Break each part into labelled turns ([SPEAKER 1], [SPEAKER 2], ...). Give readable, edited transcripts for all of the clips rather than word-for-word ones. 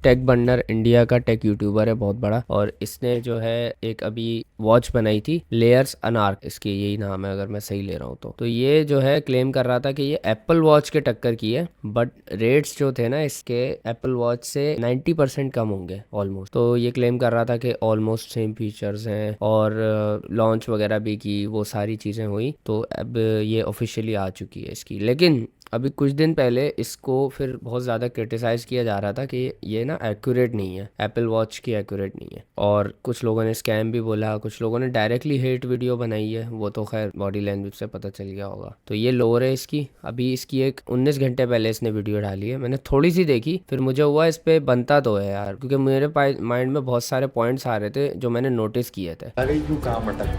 [SPEAKER 1] Take बंडर India का tech YouTuber है बहुत बड़ा, और इसने जो है एक अभी वॉच बनाई थी लेयर्स अनार्क, इसकी यही नाम है अगर मैं सही ले रहा हूँ तो ये जो है क्लेम कर रहा था कि ये एप्पल वॉच के टक्कर की है, बट रेट्स जो थे ना इसके एप्पल वॉच से 90% कम होंगे ऑलमोस्ट। तो ये क्लेम कर रहा था कि ऑलमोस्ट सेम फीचर्स हैं और लॉन्च वगैरह भी की, वो सारी चीज़ें हुई, तो अब ये ऑफिशियली आ चुकी है इसकी। लेकिन अभी कुछ दिन पहले इसको फिर बहुत ज़्यादा क्रिटिसाइज़ किया जा रहा था कि ये ना एक्यूरेट नहीं है, एप्पल वॉच की एक्यूरेट नहीं है, और कुछ लोगों ने स्कैम भी बोला, कुछ लोगों ने डायरेक्टली हेट वीडियो बनाई है, वो तो खैर बॉडी लैंग्वेज से पता चल गया होगा। तो ये लोअर है इसकी। अभी इसकी एक 19 घंटे पहले इसने वीडियो डाली है, मैंने थोड़ी सी देखी, फिर मुझे हुआ इस पर बनता तो है यार, क्योंकि मेरे माइंड में बहुत सारे पॉइंट्स आ रहे थे जो मैंने नोटिस किए थे।
[SPEAKER 2] अरे क्यों काम अटक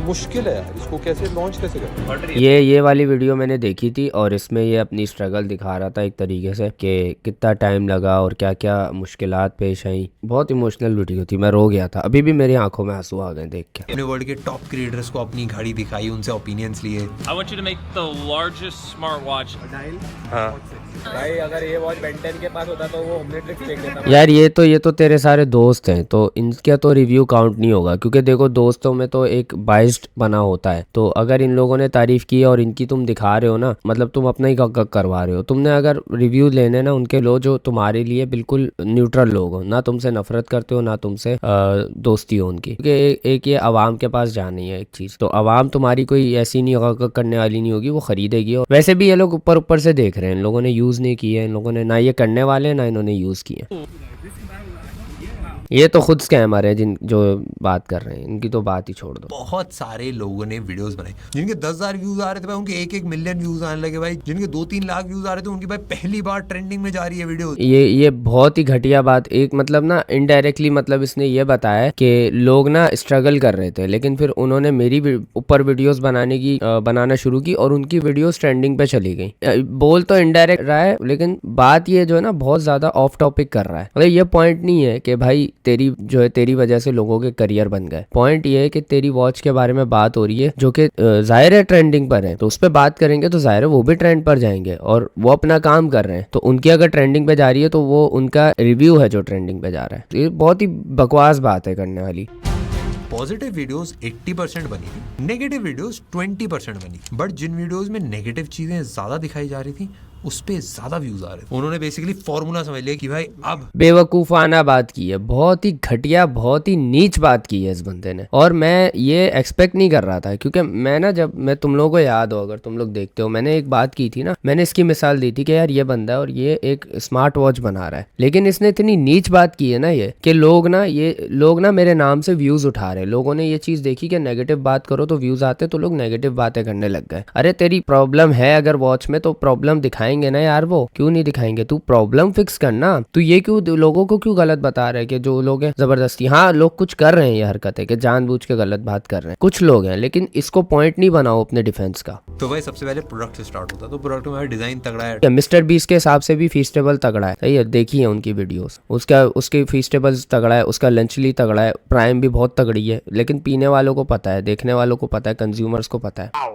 [SPEAKER 2] मुश्किल है यार, इसको कैसे लॉन्च कैसे करें।
[SPEAKER 1] ये वाली वीडियो मैंने देखी थी और इसमें ये अपनी स्ट्रगल दिखा रहा था एक तरीके से कि कितना टाइम लगा और क्या क्या मुश्किलात पेश आई। बहुत इमोशनल वीडियो थी, मैं रो गया था, अभी भी मेरी आंखों में आंसू आ गए देख के।
[SPEAKER 3] अपने वर्ल्ड के टॉप क्रिएटर्स को अपनी घड़ी दिखाई, उनसे ओपिनियंस लिए।
[SPEAKER 4] I want you to make the largest smartwatch.
[SPEAKER 2] हाँ
[SPEAKER 5] भाई अगर ये वॉच बेंटन के पास होता तो वो ओमनिट्रिक्स फेंक देता।
[SPEAKER 1] यार ये तो तेरे सारे दोस्त हैं, तो इनका तो रिव्यू काउंट नहीं होगा, क्योंकि देखो दोस्तों में तो एक बाइस्ड बना होता है। तो अगर इन लोगों ने तारीफ की और इनकी तुम दिखा रहे हो ना, मतलब तुम अपना ही गग करवा रहे हो। तुमने अगर रिव्यू लेने ना उनके लो जो तुम्हारे लिए बिल्कुल न्यूट्रल लोग हो, ना तुमसे नफरत करते हो ना तुमसे दोस्ती हो उनकी, क्योंकि एक ये आवाम के पास जानी है एक चीज, तो आवाम तुम्हारी कोई ऐसी नहीं गग करने वाली नहीं होगी, वो खरीदेगी। और वैसे भी ये लोग ऊपर ऊपर से देख रहे हैं, इन लोगों ने यूज नहीं की है, इन लोगों ने ना ये करने वाले ना इन्होंने यूज किया। ये तो खुद स्कैमर है जिन जो बात कर रहे हैं, इनकी तो बात ही छोड़ दो।
[SPEAKER 3] बहुत सारे लोगों ने वीडियोस बनाई जिनके 10,000 व्यूज आ रहे थे भाई, उनके 1-1 मिलियन व्यूज आने लगे भाई। जिनके 2-3 लाख व्यूज आ रहे थे उनकी भाई पहली बार ट्रेंडिंग में जा रही है वीडियो।
[SPEAKER 1] ये बहुत ही घटिया बात। एक मतलब ना इनडायरेक्टली मतलब इसने ये बताया कि लोग ना स्ट्रगल कर रहे थे, लेकिन फिर उन्होंने मेरी ऊपर वीडियोस बनाना शुरू की और उनकी वीडियोस ट्रेंडिंग पे चली गई। बोल तो इनडायरेक्ट रहा है, लेकिन बात ये जो है ना बहुत ज्यादा ऑफ टॉपिक कर रहा है। मतलब ये पॉइंट नहीं है कि भाई तेरी वजह से लोगों के करियर बन गए। पॉइंट ये है कि तेरी वॉच के बारे में बात हो रही है जो कि जाहिर है ट्रेंडिंग पर है, तो उस पर बात करेंगे तो जाहिर है वो भी ट्रेंड पर जाएंगे और वो अपना काम कर रहे हैं। तो उनकी अगर ट्रेंडिंग पे जा रही है तो वो उनका रिव्यू है जो ट्रेंडिंग पे जा रहा है। तो ये बहुत ही बकवास बात है करने वाली।
[SPEAKER 3] पॉजिटिव वीडियोस 80% बनी थी, नेगेटिव वीडियोस 20% बनी। बट जिन वीडियोस में नेगेटिव चीजें ज्यादा दिखाई जा रही थी उस पे ज्यादा व्यूज आ रहे थे। उन्होंने बेसिकली फॉर्मूला समझ लिया कि भाई अब
[SPEAKER 1] बेवकूफ़ाना बात की है, बहुत ही घटिया बहुत ही नीच बात की है इस बंदे ने, और मैं ये एक्सपेक्ट नहीं कर रहा था। क्योंकि मैं ना, जब मैं तुम लोगों को याद हो, अगर तुम लोग देखते हो, मैंने एक बात की थी ना, मैंने इसकी मिसाल दी थी कि यार ये बंदा है और ये एक स्मार्ट वॉच बना रहा है, लेकिन इसने इतनी नीच बात की है ना ये कि लोग ना मेरे नाम से व्यूज उठा रहे हैं। लोगों ने ये चीज देखी कि नेगेटिव बात करो तो व्यूज आते, तो लोग नेगेटिव बातें करने लग गए। अरे तेरी प्रॉब्लम है अगर वॉच में, तो प्रॉब्लम दिखाएंगे ना यार, वो क्यों नहीं दिखाएंगे? तू प्रॉब्लम फिक्स करना। तू ये क्यों लोगों को क्यों गलत बता रहे कि जो लोग हैं जबरदस्ती, हाँ लोग कुछ कर रहे हैं ये हरकत है कि जानबूझ के गलत बात कर रहे हैं, कुछ लोग हैं, लेकिन इसको पॉइंट नहीं बनाओ अपने डिफेंस का।
[SPEAKER 3] तो भाई सबसे पहले प्रोडक्ट से स्टार्ट होता है, तो प्रोडक्ट में डिजाइन तगड़ा है।
[SPEAKER 1] मिस्टर बीस के हिसाब से भी फीस्टेबल तगड़ा है, सही है, देखी है उनकी वीडियोस, उसकी फीस्टेबल्स तगड़ा है, उसका लंचली तगड़ा है, प्राइम भी बहुत तगड़ी है, लेकिन पीने वालों को पता है, देखने वालों को पता है, कंज्यूमर्स को पता है।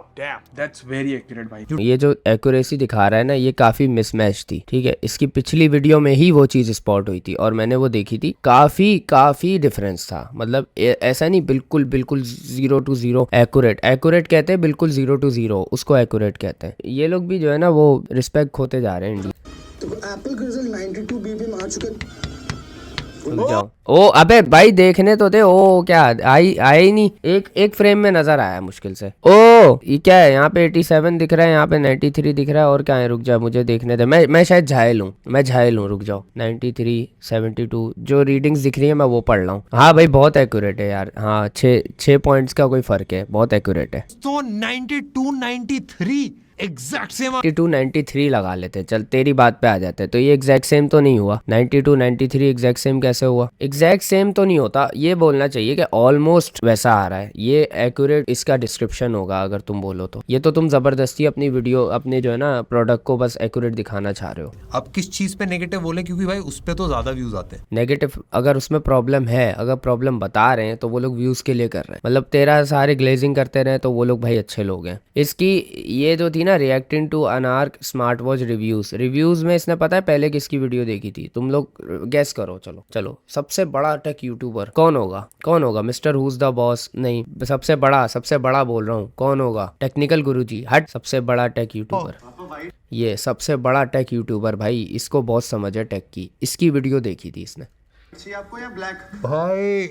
[SPEAKER 5] That's very accurate भाई।
[SPEAKER 1] ये जो एक्यूरेसी दिखा रहा है ना, ये काफी मिसमैच थी, ठीक है। इसकी पिछली वीडियो में ही वो चीज स्पॉट हुई थी और मैंने वो देखी थी, काफी डिफरेंस था। मतलब ऐसा नहीं बिल्कुल 0 to 0 एक्यूरेट कहते हैं, बिल्कुल 0 to 0 उसको एक्यूरेट कहते हैं। ये लोग भी जो है ना वो रिस्पेक्ट खोते जा रहे हैं इंडिया।
[SPEAKER 6] तो एप्पल के रिजल्ट 92 BPM आ चुके।
[SPEAKER 1] जाओ। ओ अबे भाई देखने तो दे। ओ क्या आया ही नहीं, एक फ्रेम में नजर आया मुश्किल से। ओ ये क्या है, यहाँ पे 87 दिख रहा है, यहाँ पे 93 दिख रहा है, और क्या है, रुक जा मुझे देखने दे, मैं शायद झायल हूँ, रुक जाओ। 93 72 जो रीडिंग्स दिख रही है मैं वो पढ़ रहा हूँ। हाँ भाई बहुत एक्यूरेट है यार, हाँ 6 पॉइंट्स का कोई फर्क है, बहुत एक्यूरेट है।
[SPEAKER 3] तो 92 93 एग्जैक्ट सेम
[SPEAKER 1] 92 93 लगा लेते, चल तेरी बात पे आ जाते। तो ये एग्जैक्ट सेम तो नहीं हुआ, 92 93 एग्जैक्ट सेम कैसे हुआ? एग्जैक्ट सेम तो नहीं होता, ये बोलना चाहिए कि ऑलमोस्ट वैसा आ रहा है। ये एक्यूरेट इसका डिस्क्रिप्शन होगा अगर तुम बोलो तो। ये तो तुम जबरदस्ती अपनी वीडियो अपने जो है ना प्रोडक्ट को बस एक्यूरेट दिखाना चाह रहे हो।
[SPEAKER 3] अब किस चीज पे नेगेटिव बोले, क्योंकि भाई उस पे तो ज्यादा व्यूज आते हैं।
[SPEAKER 1] नेगेटिव अगर उसमें प्रॉब्लम है, अगर प्रॉब्लम बता रहे हैं तो वो लोग व्यूज के लिए कर रहे हैं। मतलब तेरा सारे ग्लेजिंग करते रहे तो वो लोग भाई अच्छे लोग हैं। इसकी ये जो थी ना ना रिएक्टिंग टू अनार्क स्मार्ट वॉच रिव्यूज में इसने पता है पहले किसकी वीडियो देखी थी? तुम लोग गेस करो। चलो चलो, सबसे बड़ा टेक यूट्यूबर कौन होगा? कौन होगा? Mister who's the boss? नहीं, सबसे बड़ा बोल रहा हूँ। कौन होगा? टेक्निकल गुरुजी। हट, सबसे बड़ा टेक यूट्यूबर, ये सबसे बड़ा टेक यूट्यूबर भाई, इसको बहुत समझ है टेक की। इसकी वीडियो देखी थी इसने।
[SPEAKER 6] आपको या ब्लैक?
[SPEAKER 3] भाई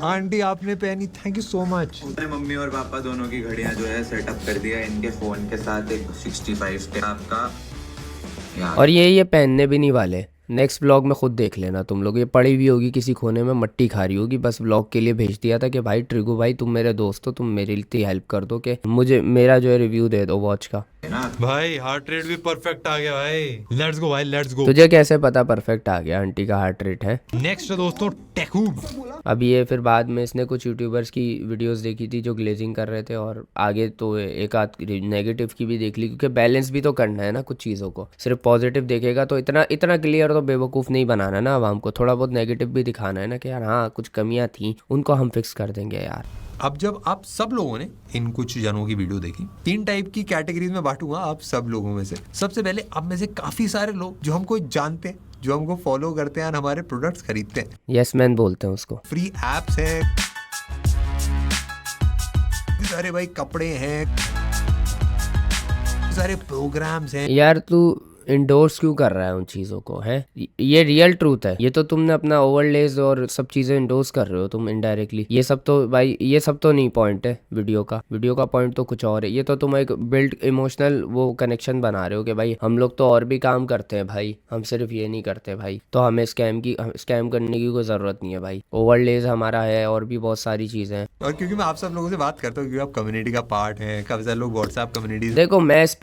[SPEAKER 3] आंटी आपने पहनी, थैंक यू सो मच।
[SPEAKER 7] मेरे मम्मी और पापा दोनों की घड़ियां जो है सेटअप कर दिया इनके फोन के साथ, एक 65 स्टेप का।
[SPEAKER 1] और ये पहनने भी नहीं वाले। नेक्स्ट ब्लॉग में खुद देख लेना तुम लोग। ये पड़ी हुई होगी किसी कोने में, मट्टी खा रही होगी। बस ब्लॉग के लिए भेज दिया था कि भाई ट्रिगू भाई तुम मेरे दोस्त हो, तुम मेरे लिए हेल्प कर दो कि मुझे मेरा जो है रिव्यू दे दो वॉच का।
[SPEAKER 3] भाई हार्ट रेट भी परफेक्ट आ गया भाई। लेट्स गो भाई, लेट्स गो।
[SPEAKER 1] तुझे कैसे पता परफेक्ट आ गया? आंटी का हार्ट रेट है।
[SPEAKER 3] नेक्स्ट दोस्तों टेकूब।
[SPEAKER 1] अब ये फिर बाद में इसने कुछ यूट्यूबर्स की वीडियोस देखी थी जो ग्लेजिंग कर रहे थे, और आगे तो एक आध नेगेटिव की भी देख ली, क्योंकि बैलेंस भी तो करना है ना कुछ चीज़ों को। सिर्फ पॉजिटिव देखेगा तो इतना क्लियर तो बेवकूफ़ नहीं बनाना ना आवाम को। थोड़ा बहुत नेगेटिव भी दिखाना है ना कि यार हाँ कुछ कमियां थी, उनको हम फिक्स कर देंगे यार।
[SPEAKER 3] अब जब आप सब लोगों ने इन कुछ जनों की वीडियो देखी, 3 टाइप की कैटेगरीज में बांटूंगा आप सब लोगों में से। सबसे पहले आप में से काफी सारे लोग जो हमको जानते हैं, जो हमको फॉलो करते हैं और हमारे प्रोडक्ट्स खरीदते हैं।
[SPEAKER 1] यस मैन बोलते हैं उसको।
[SPEAKER 3] फ्री एप्स हैं, सारे भाई कपड़े हैं, सारे प्रोग्राम्स हैं।
[SPEAKER 1] यार तू इंडोर्स क्यों कर रहा है उन चीज़ों को? है ये रियल ट्रूथ है। ये तो तुमने अपना ओवरलेज और सब चीज़ें इंडोर्स कर रहे हो तुम इनडायरेक्टली। ये सब तो भाई, ये सब तो नहीं पॉइंट है वीडियो का पॉइंट तो कुछ और है। ये तो तुम एक बिल्ड इमोशनल वो कनेक्शन बना रहे हो कि भाई हम लोग तो और भी काम करते हैं भाई, हम सिर्फ ये नहीं करते भाई, तो हमें स्कैम करने की कोई ज़रूरत नहीं है भाई। ओवरलेज हमारा है और भी बहुत सारी चीज़ें हैं।
[SPEAKER 3] और क्योंकि मैं आप सब लोगों से बात करता हूँ, क्योंकि आप कम्युनिटी का पार्ट है, काफी सारे लोग व्हाट्सएप कम्युनिटी।
[SPEAKER 1] देखो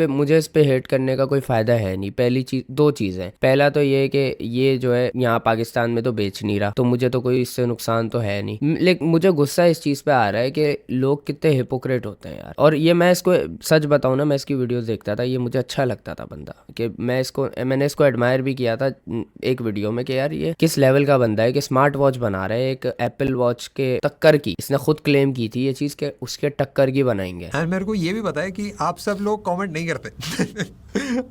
[SPEAKER 1] मुझे इस पे हेट करने का कोई फायदा है नहीं। पहली चीज, 2 चीजें। पहला तो ये कि ये जो है यहाँ पाकिस्तान में तो बेच नहीं रहा, तो मुझे तो कोई इससे नुकसान तो है नहीं। लेकिन मुझे गुस्सा इस चीज पे आ रहा है कि लोग कितने हिपोक्रेट होते हैं यार। और ये मैं इसको सच बताऊं ना, मैं इसकी वीडियोस देखता था, ये मुझे अच्छा लगता था बंदा, कि मैंने इसको एडमायर भी किया था एक वीडियो में कि यार ये किस लेवल का बंदा है कि स्मार्ट वॉच बना रहा है, एक एप्पल वॉच के टक्कर की। इसने खुद क्लेम की थी ये चीज के उसके टक्कर की बनाएंगे।
[SPEAKER 3] और मेरे को ये भी पता है कि आप सब लोग कमेंट नहीं करते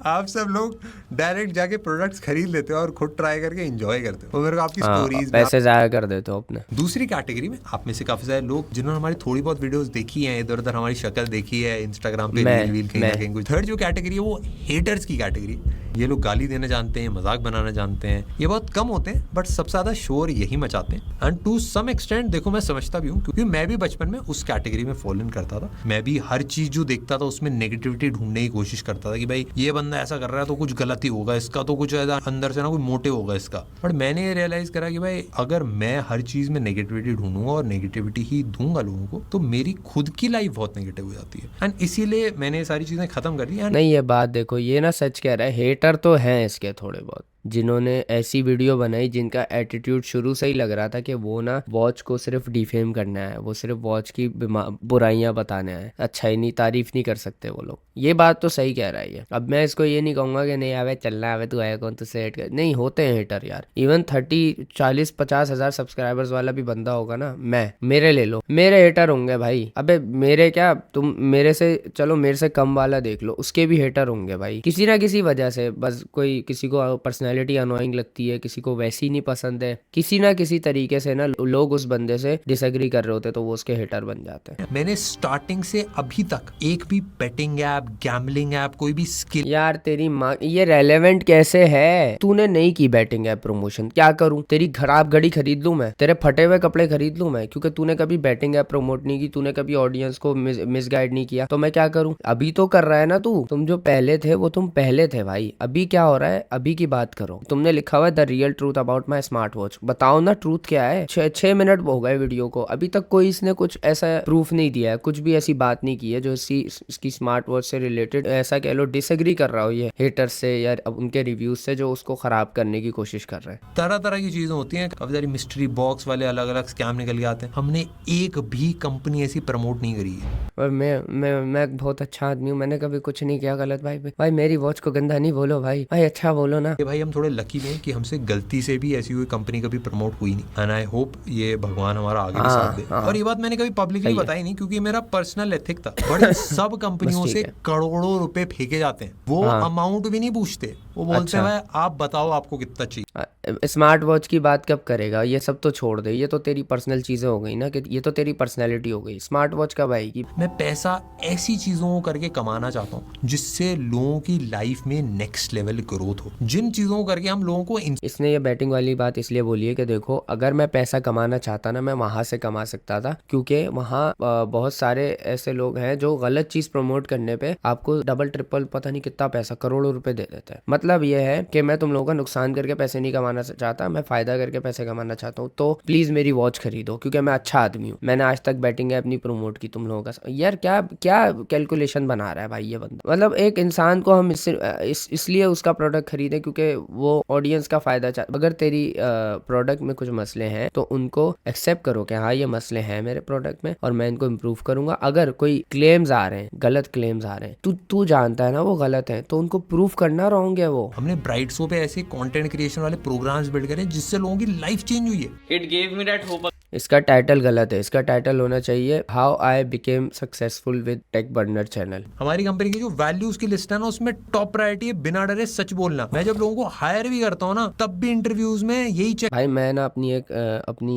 [SPEAKER 3] आप सब लोग डायरेक्ट जाके प्रोडक्ट्स खरीद लेते हो और खुद ट्राई करके एंजॉय करते हो। मेरे को आपकी स्टोरीज
[SPEAKER 1] पैसे जाया कर देते हो अपने।
[SPEAKER 3] दूसरी कैटेगरी में आप में से काफी सारे लोग जिन्होंने हमारी थोड़ी बहुत वीडियोस देखी हैं, इधर उधर हमारी शक्ल देखी है इंस्टाग्राम पे, रील कहीं ना कहीं कुछ। थर्ड जो कैटेगरी है वो हेटर्स की कैटेगरी। ये लोग गाली देना जानते हैं, मजाक बनाना जानते हैं। ये बहुत कम होते हैं बट सबसे ज्यादा शोर यही मचाते हैं। एंड टू सम एक्सटेंट देखो मैं समझता भी हूँ, क्योंकि मैं भी बचपन में उस कैटेगरी में फॉलो इन करता था। मैं भी हर चीज जो देखता था उसमें नेगेटिविटी ढूंढने की कोशिश करता था कि भाई ये बंदा ऐसा कर रहा है तो कुछ गलत ही होगा, इसका तो कुछ अंदर से ना कोई मोटिव होगा इसका। बट मैंने ये रियलाइज करा कि भाई अगर मैं हर चीज में नेगेटिविटी ढूंढूंगा और नेगेटिविटी ही दूंगा लोगों को, तो मेरी खुद की लाइफ बहुत नेगेटिव हो जाती है। एंड इसीलिए मैंने ये सारी चीजें खत्म कर दी।
[SPEAKER 1] नहीं, ये बात देखो, ये ना सच कह रहा है, हेटर तो हैं इसके थोड़े बहुत, जिन्होंने ऐसी वीडियो बनाई जिनका एटीट्यूड शुरू से ही लग रहा था कि वो ना वॉच को सिर्फ डिफेम करना है, वो सिर्फ वॉच की बुराइयां बताना है, अच्छा ही नहीं, तारीफ नहीं कर सकते वो लोग। ये बात तो सही कह रहा है ये। अब मैं इसको ये नहीं कहूंगा कि नहीं आवे चलना आवे तू आया कौन तुझसे हेट कर, नहीं, होते हैं हेटर यार। इवन 30, 40, 50 हजार सब्सक्राइबर्स वाला भी बंदा होगा ना, मेरे ले लो, मेरे हेटर होंगे भाई। अबे मेरे क्या, तुम मेरे से चलो मेरे से कम वाला देख लो, उसके भी हेटर होंगे भाई, किसी ना किसी वजह से। बस कोई किसी को पर्सनैलिटी अनोइंग लगती है, किसी को वैसी नहीं पसंद है, किसी ना किसी तरीके से ना लोग उस बंदे से डिसएग्री कर रहे होते तो वो उसके हेटर बन जाते हैं।
[SPEAKER 3] मैंने स्टार्टिंग से अभी तक एक भी बेटिंग ऐप, गैम्बलिंग ऐप, कोई भी स्किल।
[SPEAKER 1] यार तेरी माँ, ये रेलेवेंट कैसे है? तूने नहीं की बैटिंग ऐप प्रमोशन, क्या करूं? तेरी खराब घड़ी खरीद लूं मैं, तेरे फटे हुए कपड़े खरीद लूं मैं, क्योंकि तूने कभी बैटिंग ऐप प्रमोट नहीं की, तूने कभी ऑडियंस को मिसगाइड नहीं किया, तो मैं क्या करूं? अभी तो कर रहा है ना तू, तुम जो पहले थे वो तुम पहले थे भाई। अभी क्या हो रहा है, अभी की बात करो। तुमने लिखा हुआ है the real truth about my smart watch, बताओ ना ट्रूथ क्या है। 6 मिनट हो गए वीडियो को, अभी तक कोई इसने कुछ ऐसा प्रूफ नहीं दिया है, कुछ भी ऐसी बात नहीं की है जो इसकी स्मार्ट वॉच से रिलेटेड ऐसा कह लो डिसएग्री कर रहा हो ये हेटर से या उनके रिव्यूज से जो उसको खराब करने की कोशिश कर रहे हैं।
[SPEAKER 3] तरह तरह की चीजें होती हैं, काफी सारी मिस्ट्री बॉक्स वाले अलग अलग स्कैम निकल के आते हैं। हमने एक भी कंपनी ऐसी प्रमोट नहीं करी है।
[SPEAKER 1] और मैं बहुत अच्छा आदमी हूँ, मैंने कभी कुछ नहीं किया गलत। भाई मेरी वॉच को गंदा नहीं बोलो भाई अच्छा बोलो ना।
[SPEAKER 3] भाई हम थोड़े लकी हैं कि हमसे गलती से भी ऐसी कोई कंपनी कभी प्रमोट हुई नहीं, एंड आई होप ये भगवान हमारा आगे भी साथ दे। और ये बात मैंने कभी पब्लिकली बताई नहीं क्योंकि मेरा पर्सनल एथिक था, बट सब कंपनियों से करोड़ों रुपए फेंके जाते हैं, वो अमाउंट भी नहीं पूछते, वो बोलते हैं भाई आप बताओ आपको कितना चाहिए।
[SPEAKER 1] स्मार्ट वॉच की बात कब करेगा? ये सब तो छोड़ दे, ये तो तेरी पर्सनल चीजें हो गई ना, कि ये तो तेरी पर्सनैलिटी हो गई। स्मार्ट वॉच कब आएगी?
[SPEAKER 3] मैं पैसा ऐसी चीजों को करके कमाना चाहता हूँ जिससे लोगों की लाइफ में नेक्स्ट लेवल ग्रोथ हो, जिन चीजों को करके हम लोगों को
[SPEAKER 1] इसने ये बैटिंग वाली बात इसलिए बोली है कि देखो, अगर मैं पैसा कमाना चाहता ना, मैं वहां से कमा सकता था, क्योंकि वहां बहुत सारे ऐसे लोग हैं जो गलत चीज प्रमोट करने पे आपको डबल ट्रिपल पता नहीं कितना पैसा, करोड़ों रुपए दे देते हैं। मतलब ये है कि मैं तुम लोगों का नुकसान करके पैसे नहीं कमाना चाहता, मैं फायदा करके पैसे कमाना चाहता हूँ। तो प्लीज मेरी वॉच खरीदो, क्योंकि मैं अच्छा आदमी हूँ। मैंने आज तक बैटिंग ऐप नहीं प्रमोट की तुम लोगों का। यार क्या क्या कैलकुलेशन बना रहा है भाई ये बंदा। मतलब एक इंसान को हम इसलिए उसका प्रोडक्ट खरीदे क्योंकि वो ऑडियंस का फायदा चाहता। अगर तेरी प्रोडक्ट में कुछ मसले हैं तो उनको एक्सेप्ट करो कि हाँ ये मसले हैं मेरे प्रोडक्ट में और मैं इनको इम्प्रूव करूंगा। अगर कोई क्लेम्स आ रहे हैं, गलत क्लेम्स आ रहे हैं, तू जानता है ना वो गलत है, तो उनको प्रूफ करना रॉन्ग है वो।
[SPEAKER 3] हमने ब्राइट शो पे ऐसे कंटेंट क्रिएशन वाले प्रोग्राम्स बिल्ड करे जिससे लोगों की लाइफ चेंज हुई है।
[SPEAKER 4] It gave me that hope.
[SPEAKER 1] इसका टाइटल गलत है, इसका टाइटल होना चाहिए how I became successful with tech burner channel.
[SPEAKER 3] हमारी कंपनी की जो वैल्यूज की लिस्ट है ना, उसमें टॉप प्रायोरिटी है बिना डरे सच बोलना। मैं जब लोगों को हायर भी करता हूँ ना, तब भी इंटरव्यूज में यही चेक।
[SPEAKER 1] भाई मैं ना अपनी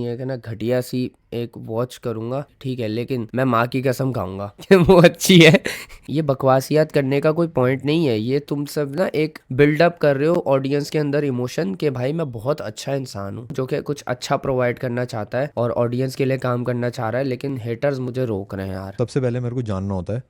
[SPEAKER 1] एक ना घटिया सी एक वॉच करूंगा, ठीक है, लेकिन मैं माँ की कसम खाऊंगा कि वो अच्छी है। ये बकवासियात करने का कोई पॉइंट नहीं है। ये तुम सब ना एक बिल्डअप कर रहे हो ऑडियंस के अंदर इमोशन के भाई मैं बहुत अच्छा इंसान हूँ जो कि कुछ अच्छा प्रोवाइड करना चाहता है और ऑडियंस के लिए काम करना चाह रहा है, लेकिन हेटर्स मुझे रोक रहे हैं यार।
[SPEAKER 8] सबसे पहले मेरे को जानना होता है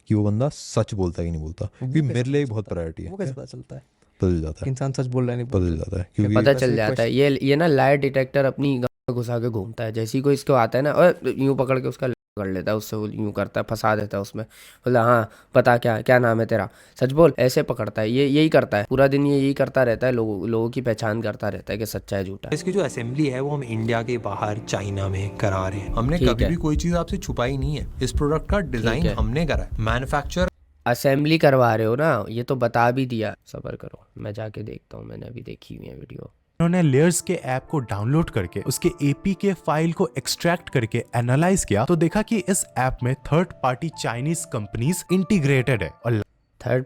[SPEAKER 8] कि वो बंदा सच बोलता है कि नहीं बोलता, क्योंकि मेरे लिए बहुत प्रायोरिटी है।
[SPEAKER 5] वो कैसे पता चलता है?
[SPEAKER 8] बदल जाता है,
[SPEAKER 5] इंसान सच बोल रहा है नहीं
[SPEAKER 8] बदल जाता है, क्योंकि
[SPEAKER 1] पता चल जाता है। ये ना लाइट डिटेक्टर अपनी घुसा के घूमता है, जैसे ही कोई इसको आता है ना और यूं पकड़ के उसका कर लेता है, उससे वो यूं करता है, फंसा देता है उसमें। बोला हाँ पता क्या नाम है तेरा, सच बोल, ऐसे पकड़ता है। ये यही करता है पूरा दिन, ये यही करता रहता है, लोगों की पहचान करता रहता है कि सच्चा है झूठा है।
[SPEAKER 3] इसकी जो असेंबली है वो हम इंडिया के बाहर चाइना में करा रहे हैं। हमने कभी भी कोई चीज आपसे छुपाई नहीं है। इस प्रोडक्ट का डिजाइन हमने करा है, मैन्युफैक्चर
[SPEAKER 1] असेंबली करवा रहे हो ना, ये तो बता भी दिया। सब्र करो, मैं जाके देखता हूँ, मैंने अभी देखी हुई है वीडियो।
[SPEAKER 9] उन्होंने लेयर्स के ऐप को डाउनलोड करके उसके एपीके फाइल को एक्सट्रैक्ट करके एनालाइज किया तो देखा कि इस ऐप में third party Chinese companies integrated है और
[SPEAKER 1] third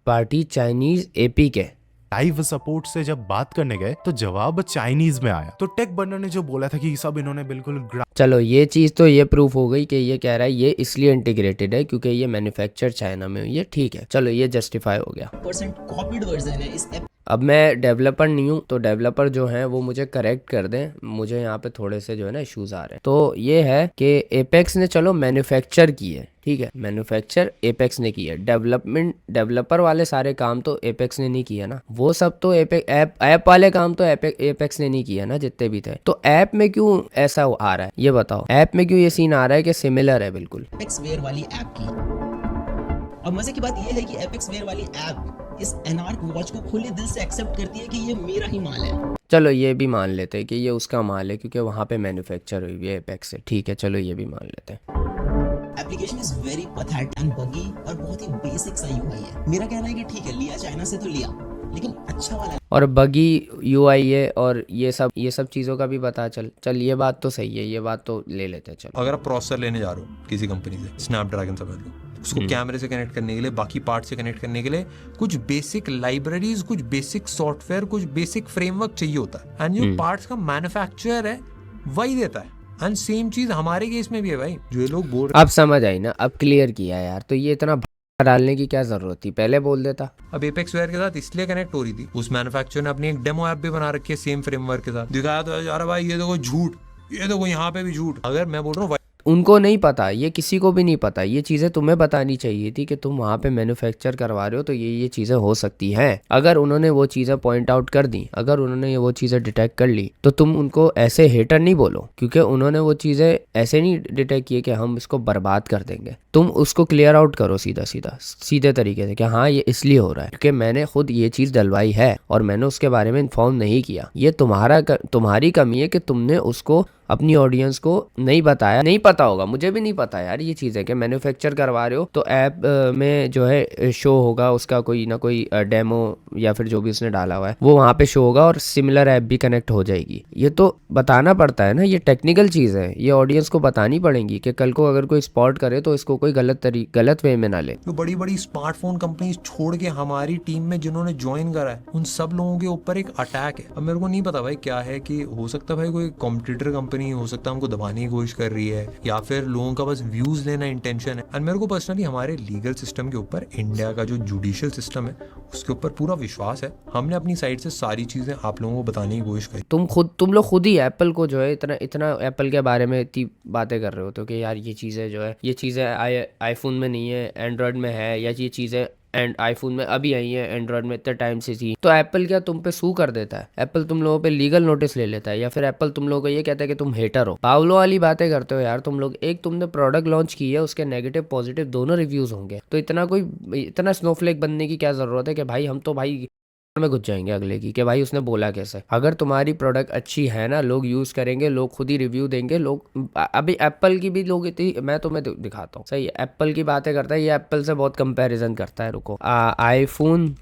[SPEAKER 1] party Chinese APK
[SPEAKER 9] live support से जब बात करने गए तो जवाब चाइनीज में आया। तो टेक बर्नर ने जो बोला था कि सब इन्होंने बिल्कुल
[SPEAKER 1] चलो ये चीज़ तो ये प्रूफ हो गई कि ये कह रहा है ये इसलिए इंटीग्रेटेड है क्योंकि ये मैन्युफैक्चर चाइना में हुई है, ठीक है, चलो ये जस्टिफाई हो गया।
[SPEAKER 10] कॉपीड वर्जन है इस ऐप।
[SPEAKER 1] अब मैं डेवलपर नहीं हूँ, तो डेवलपर जो हैं वो मुझे करेक्ट कर दें, मुझे यहाँ पे थोड़े से जो है ना इश्यूज आ रहे हैं। तो ये है कि एपेक्स ने चलो मैन्युफैक्चर की है, ठीक है, मैन्युफैक्चर एपेक्स ने की है, डेवलपर वाले सारे काम तो एपेक्स ने नहीं किया ना, वो सब तो ऐप वाले काम तो एपेक्स ने नहीं किया ना जितने भी थे। तो ऐप में क्यों ऐसा आ रहा है ये बताओ, ऐप में क्यों ये सीन आ रहा है कि सिमिलर है बिल्कुल
[SPEAKER 10] एपेक्स वेयर वाली ऐप की। और मजे की बात ये है कि एपेक्स वेयर वाली ऐप इस एनार्क वॉच को खुले दिल से एक्सेप्ट करती है कि ये मेरा ही माल है।
[SPEAKER 1] चलो ये भी मान लेते हैं कि ये उसका माल है क्योंकि वहाँ पे मैन्युफैक्चर हुई है एपेक्स से, ठीक है, चलो ये भी मान लेते हैं।
[SPEAKER 10] Application is very pathetic and बगी और बहुत ही बेसिक सा यूआई है। मेरा कहना है कि ठीक है लिया चाइना से तो लिया, लेकिन अच्छा वाला
[SPEAKER 1] और बगी यूआई है और ये सब चीज़ों का भी पता चल ये बात तो सही है, ये बात तो ले लेते हैं। चलो
[SPEAKER 3] अगर आप प्रोसेसर लेने जा रहे हो किसी कंपनी से, स्नैपड्रैगन समझ लो, उसको कैमरे से कनेक्ट करने के लिए, बाकी पार्ट से कनेक्ट करने के लिए कुछ बेसिक लाइब्रेरीज, कुछ बेसिक सॉफ्टवेयर, कुछ बेसिक फ्रेमवर्क चाहिए होता है। एंड जो पार्ट्स का मैन्युफैक्चरर है वही देता है। एंड सेम चीज हमारे केस में भी है भाई, जो ये लोग बोल रहे
[SPEAKER 1] अब समझ आई ना, अब क्लियर किया यार। तो ये इतना डालने की क्या जरूरत थी, पहले बोल देता।
[SPEAKER 3] अब एपेक्स वेयर के साथ इसलिए कनेक्ट हो रही थी, उस मैन्युफैक्चरर ने अपनी एक डेमो ऐप भी बना रखी है सेम फ्रेमवर्क के साथ। दिखाया तो यार भाई ये देखो झूठ, ये देखो यहाँ पे भी झूठ। अगर मैं बोल रहा हूँ
[SPEAKER 1] उनको नहीं पता, ये किसी को भी नहीं पता, ये चीज़ें तुम्हें बतानी चाहिए थी कि तुम वहाँ पे मैन्युफैक्चर करवा रहे हो तो ये चीज़ें हो सकती हैं। अगर उन्होंने वो चीज़ें पॉइंट आउट कर दी, अगर उन्होंने वो चीज़ें डिटेक्ट कर ली, तो तुम उनको ऐसे हेटर नहीं बोलो, क्योंकि उन्होंने वो चीज़ें ऐसे नहीं डिटेक्ट किए कि हम इसको बर्बाद कर देंगे। तुम उसको क्लियर आउट करो सीधे तरीके से कि हाँ ये इसलिए हो रहा है क्योंकि मैंने खुद ये चीज़ डलवाई है और मैंने उसके बारे में इन्फॉर्म नहीं किया। ये तुम्हारी कमी है कि तुमने उसको अपनी ऑडियंस को नहीं बताया, नहीं पता होगा, मुझे भी नहीं पता यार ये चीज़ है कि मैन्युफैक्चर करवा रहे हो तो ऐप में जो है शो होगा उसका कोई ना कोई डेमो या फिर जो भी उसने डाला हुआ है वो वहाँ पे शो होगा और सिमिलर ऐप भी कनेक्ट हो जाएगी। ये तो बताना पड़ता है ना, ये टेक्निकल चीज़ है, ये ऑडियंस को बतानी पड़ेगी कि कल को अगर कोई स्पॉट करे तो इसको कोई गलत वे में ना ले।
[SPEAKER 3] तो बड़ी बड़ी स्मार्टफोन कंपनीज छोड़ के हमारी टीम में जिन्होंने ज्वाइन करा है उन सब लोगों के ऊपर एक अटैक है। अब मेरे को नहीं पता भाई क्या है, कि हो सकता है भाई कोई कॉम्पिटिटर कंपनी हो सकता है हमको दबाने की कोशिश कर रही है या फिर लोगों का बस व्यूज लेना इंटेंशन है। और मेरे को पर्सनली हमारे लीगल सिस्टम के ऊपर, इंडिया का जो जुडिशियल सिस्टम है उसके ऊपर पूरा विश्वास है। हमने अपनी साइड से सारी चीजें आप लोगों को बताने की कोशिश करी।
[SPEAKER 1] तुम लोग खुद ही एप्पल को जो है इतना एप्पल के बारे में इतनी बातें कर रहे हो तो कि यार ये चीज़ें जो है ये चीज़ें आईफोन में नहीं है, एंड्रॉयड में है, या ये चीज़ें एंड आईफोन में अभी आई है, एंड्रॉयड में इतने टाइम से थी। तो एप्पल क्या तुम पे सू कर देता है? एप्पल तुम लोगों पे लीगल नोटिस ले लेता है या फिर एप्पल तुम लोगों को ये कहता है कि तुम हेटर हो? पावलो वाली बातें करते हो यार तुम लोग। एक तुमने प्रोडक्ट लॉन्च की है, उसके नेगेटिव पॉजिटिव दोनों रिव्यूज होंगे, तो इतना स्नोफ्लेक बनने की क्या जरूरत है कि भाई हम तो भाई में घुस जाएंगे अगले की कि भाई उसने बोला कैसे। अगर तुम्हारी प्रोडक्ट अच्छी है ना, लोग यूज करेंगे, लोग खुद ही रिव्यू देंगे। लोग अभी एप्पल की भी लोग इतनी, मैं तुम्हें दिखाता हूँ, सही है, एप्पल की बातें करता है ये, एप्पल से बहुत कंपैरिजन करता है। रुको, आईफोन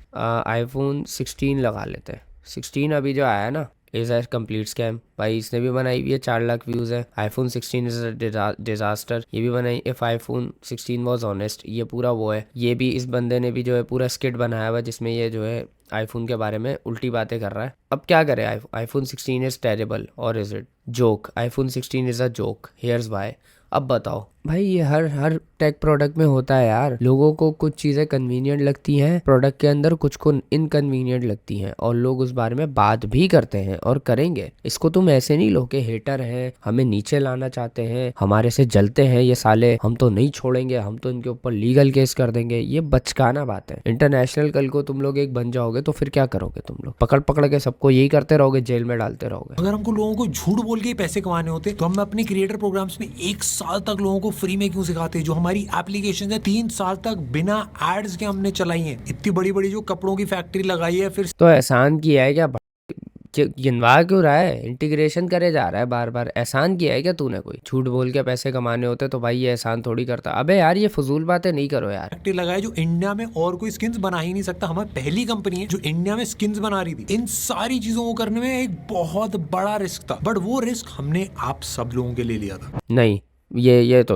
[SPEAKER 1] 16 लगा लेते हैं। 16 अभी जो आया है ना, इज ए कंप्लीट स्कैम। भाई इसने भी बनाई हुई है, 4 लाख व्यूज है। आईफोन 16 इज अ डिजास्टर, ये भी बनाई। इफ आईफोन 16 वाज ऑनेस्ट, ये पूरा वो है। ये भी इस बंदे ने भी जो है पूरा स्किट बनाया हुआ जिसमें ये जो है आईफोन के बारे में उल्टी बातें कर रहा है। अब क्या करे, आईफोन 16 इज टेरेबल और is it joke? IPhone 16 is a joke, here's why. अब बताओ भाई, ये हर टेक प्रोडक्ट में होता है यार। लोगों को कुछ चीज़ें कन्वीनियंट लगती हैं प्रोडक्ट के अंदर, कुछ को इनकन्वीनियंट लगती हैं और लोग उस बारे में बात भी करते हैं और करेंगे। इसको तुम ऐसे नहीं लो कि हेटर हैं, हमें नीचे लाना चाहते हैं, हमारे से जलते हैं ये साले, हम तो नहीं छोड़ेंगे, हम तो इनके ऊपर लीगल केस कर देंगे। ये बचकाना बात है। इंटरनेशनल कल को तुम लोग एक बन जाओगे तो फिर क्या करोगे? तुम लोग पकड़ के सबको यही करते रहोगे, जेल में डालते रहोगे।
[SPEAKER 3] अगर हमको लोगों को झूठ बोल के पैसे कमाने होते तो हम अपने क्रिएटर प्रोग्राम्स में 1 साल तक लोगों को फ्री में क्यों सिखाते? जो हमारी एप्लीकेशन है 3 साल तक बिना एड्स के हमने चलाई है। इतनी बड़ी बड़ी जो कपड़ों की फैक्ट्री लगाई है, फिर
[SPEAKER 1] तो एहसान किया है क्या? गिनवा क्यों रहा है? इंटीग्रेशन करे जा रहा है बार बार। एहसान किया है क्या तूने? कोई झूठ बोल के पैसे कमाने होते तो भाई ये एहसान थोड़ी करता। अबे यार ये फजूल बातें नहीं करो यार।
[SPEAKER 3] फैक्ट्री लगाई जो इंडिया में और कोई स्किन्स बना ही नहीं सकता। हमारी पहली कंपनी है जो इंडिया में स्किन्स बना रही थी। इन सारी चीजों को करने में एक बहुत बड़ा रिस्क था, बट वो रिस्क हमने आप सब लोगों के लिए लिया था।
[SPEAKER 1] नहीं, ये तो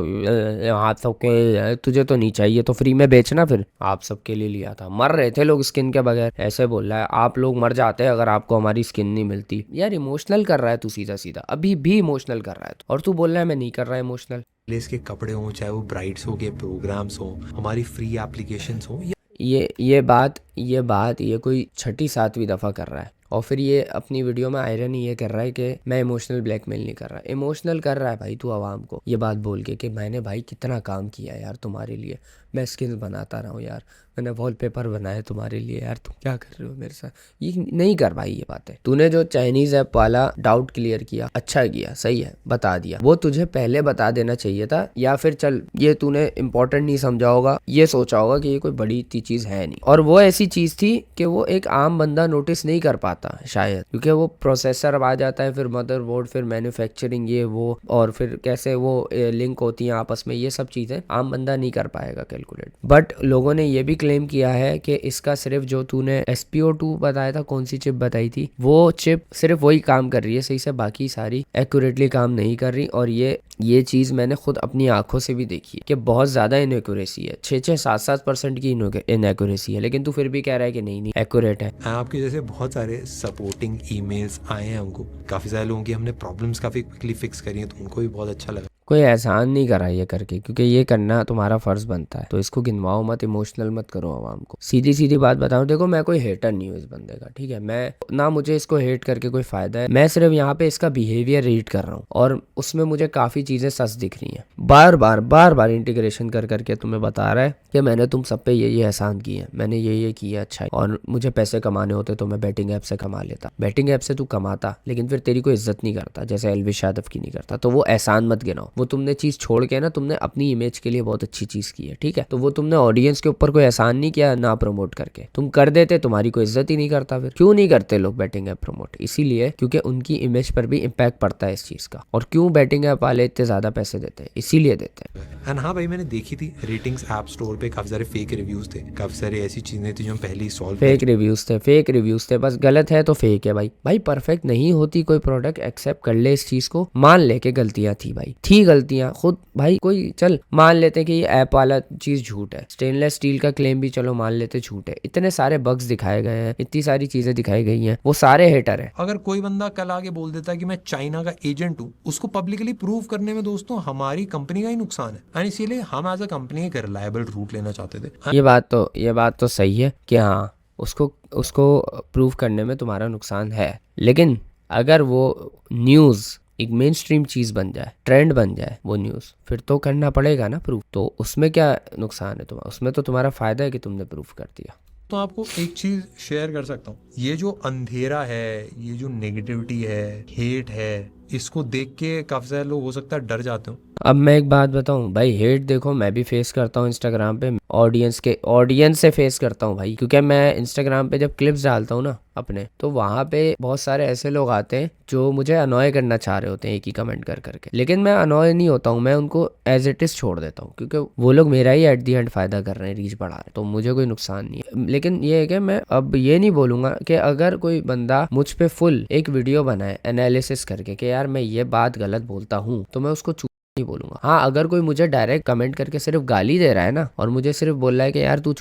[SPEAKER 1] आप सबके, तुझे तो नहीं चाहिए तो फ्री में बेचना। फिर आप सबके लिए लिया था। मर रहे थे लोग स्किन के बगैर। ऐसे बोल रहा है आप लोग मर जाते हैं अगर आपको हमारी स्किन नहीं मिलती। यार इमोशनल कर रहा है तू, सीधा सीधा अभी भी इमोशनल कर रहा है और तू बोल रहा है मैं नहीं कर रहा इमोशनल।
[SPEAKER 3] लेस के कपड़े हो, चाहे वो ब्राइड्स हो के प्रोग्राम्स हो, हमारी फ्री एप्लीकेशंस हो,
[SPEAKER 1] ये बात ये कोई 6-7वीं दफ़ा कर रहा है और फिर ये अपनी वीडियो में आयरनी ये कर रहा है कि मैं इमोशनल ब्लैकमेल नहीं कर रहा। इमोशनल कर रहा है भाई तू आवाम को ये बात बोल के कि मैंने भाई कितना काम किया यार तुम्हारे लिए, मैं स्किन्स बनाता रहा हूँ यार, मैंने वॉलपेपर बनाए तुम्हारे लिए यार, तुम क्या कर रहे हो मेरे साथ? ये नहीं कर भाई ये बातें। तूने जो चाइनीज़ ऐप वाला डाउट क्लियर किया, अच्छा किया, सही है, बता दिया। वो तुझे पहले बता देना चाहिए था, या फिर चल ये तूने इंपॉर्टेंट नहीं समझा होगा, ये सोचा होगा कि ये कोई बड़ी चीज़ है नहीं। और वो ऐसी चीज़ थी कि वो एक आम बंदा नोटिस नहीं कर पाता शायद, क्योंकि वो प्रोसेसर आ जाता है, फिर मदरबोर्ड, फिर मैन्युफैक्चरिंग, ये वो, और फिर कैसे वो लिंक होती हैं आपस में, ये सब चीज़ें आम बंदा नहीं कर पाएगा कैलकुलेट। बट लोगों ने ये भी क्लेम किया है कि इसका सिर्फ जो तूने SPO2 बताया था, कौन सी चिप बताई थी, वो चिप सिर्फ वही काम कर रही है सही से, बाकी सारी एक्यूरेटली काम नहीं कर रही। और ये चीज़ मैंने खुद अपनी आंखों से भी देखी है कि बहुत ज़्यादा इनएक्यूरेसी है, 6-7% की इनएक्यूरेसी है, लेकिन तू फिर भी कह रहा है कि नहीं एक्यूरेट है।
[SPEAKER 3] आपके जैसे बहुत सारे सपोर्टिंग ईमेल्स आए हैं हमको, काफ़ी सारे लोगों की हमने प्रॉब्लम्स काफ़ी क्विकली फिक्स करी हैं, तो उनको भी बहुत अच्छा लगा।
[SPEAKER 1] कोई एहसान नहीं करा ये करके, क्योंकि ये करना तुम्हारा फर्ज बनता है, तो इसको गिनवाओ मत, इमोशनल मत करो आवाम को। सीधी सीधी बात बताऊं, देखो मैं कोई हेटर नहीं हूँ इस बंदे का, ठीक है, मैं ना, मुझे इसको हेट करके कोई फायदा है, मैं सिर्फ यहाँ पे इसका बिहेवियर रीड कर रहा हूँ और उसमें मुझे काफी चीजें सच दिख रही हैं। बार बार इंटीग्रेशन कर करके तुम्हें बता रहा है कि मैंने तुम सब पे ये एहसान किए, मैंने ये किया, अच्छा, और मुझे पैसे कमाने होते तो मैं बैटिंग ऐप से कमा लेता। बैटिंग ऐप से तू कमाता, लेकिन फिर तेरी कोई इज्जत नहीं करता, जैसे एल्विश यादव की नहीं करता, तो वो एहसान मत गिनाओ, वो तुमने चीज छोड़ के ना तुमने अपनी इमेज के लिए बहुत अच्छी चीज की है, ठीक है। तो वो तुमने ऑडियंस के ऊपर कोई एहसान नहीं किया ना प्रमोट करके, तुम कर देते तुम्हारी कोई इज्जत ही नहीं करता। फिर क्यों नहीं करते लोग बैटिंग ऐप प्रमोट? इसीलिए क्योंकि उनकी इमेज पर भी इम्पैक्ट पड़ता है इस चीज का। और क्यों बैटिंग ऐप वाले इतने ज्यादा पैसे देते हैं? इसीलिए देते हैं।
[SPEAKER 3] एंड हाँ भाई, मैंने देखी थी रेटिंग्स ऐप स्टोर पे काफी सारे फेक रिव्यूज थे, काफी सारी ऐसी चीजें थी जो हम पहले ही सॉल्व
[SPEAKER 1] फेक रिव्यूज थे, बस गलत है तो फेक है भाई परफेक्ट नहीं होती कोई प्रोडक्ट, एक्सेप्ट कर ले इस चीज को, मान ले के गलतियां थी भाई, थी गलतियां खुद भाई। कोई चल मान लेते कि ये ऐप वाला चीज झूठ है, स्टेनलेस स्टील का क्लेम भी चलो मान लेते झूठ है, इतने सारे बग्स दिखाए गए हैं, इतनी सारी चीजें दिखाई गई हैं, वो सारे हेटर है।
[SPEAKER 3] अगर कोई बंदा कल आगे बोल देता है कि मैं चाइना का एजेंट हूँ, उसको पब्लिकली प्रूव करने में दोस्तों हमारी कंपनी का ही नुकसान है। एंड इसीलिए हम एज अ कंपनी एक रिलायबल रूट लेना चाहते थे।
[SPEAKER 1] ये बात तो सही है कि हाँ उसको प्रूव करने में तुम्हारा नुकसान है, लेकिन अगर वो न्यूज़ एक मेन स्ट्रीम चीज़ बन जाए, ट्रेंड बन जाए वो न्यूज़, फिर तो करना पड़ेगा ना प्रूफ। तो उसमें क्या नुकसान है तुम्हारा? उसमें तो तुम्हारा फ़ायदा है कि तुमने प्रूफ कर दिया।
[SPEAKER 3] तो आपको एक चीज शेयर कर सकता हूँ, ये जो अंधेरा है, ये जो नेगेटिविटी है, हेट है, इसको देख के काफी सारे लोग हो सकता है डर जाते हो।
[SPEAKER 1] अब मैं एक बात बताऊं भाई, हेट देखो मैं भी फेस करता हूँ इंस्टाग्राम पे, ऑडियंस से फेस करता हूँ भाई, क्योंकि मैं इंस्टाग्राम पे जब क्लिप्स डालता हूँ ना अपने, तो वहाँ पे बहुत सारे ऐसे लोग आते हैं जो मुझे अनॉय करना चाह रहे होते हैं एक ही कमेंट कर करके, लेकिन मैं अनॉय नहीं होता हूँ, मैं उनको एज इट इज छोड़ देता हूँ, क्योंकि वो लोग मेरा ही एट दी एंड फायदा कर रहे हैं, रीच बढ़ा रहे हैं, तो मुझे कोई नुकसान नहीं है। लेकिन ये है कि मैं अब ये नहीं बोलूंगा कि अगर कोई बंदा मुझ पे फुल एक वीडियो बनाए एनालिसिस करके कि यार मैं ये बात गलत बोलता हूँ, तो मैं उसको नहीं बोलूंगा। हाँ, अगर कोई मुझे डायरेक्ट कमेंट करके सिर्फ गाली दे रहा है ना, और मुझे सिर्फ बोल रहा है कि यार तू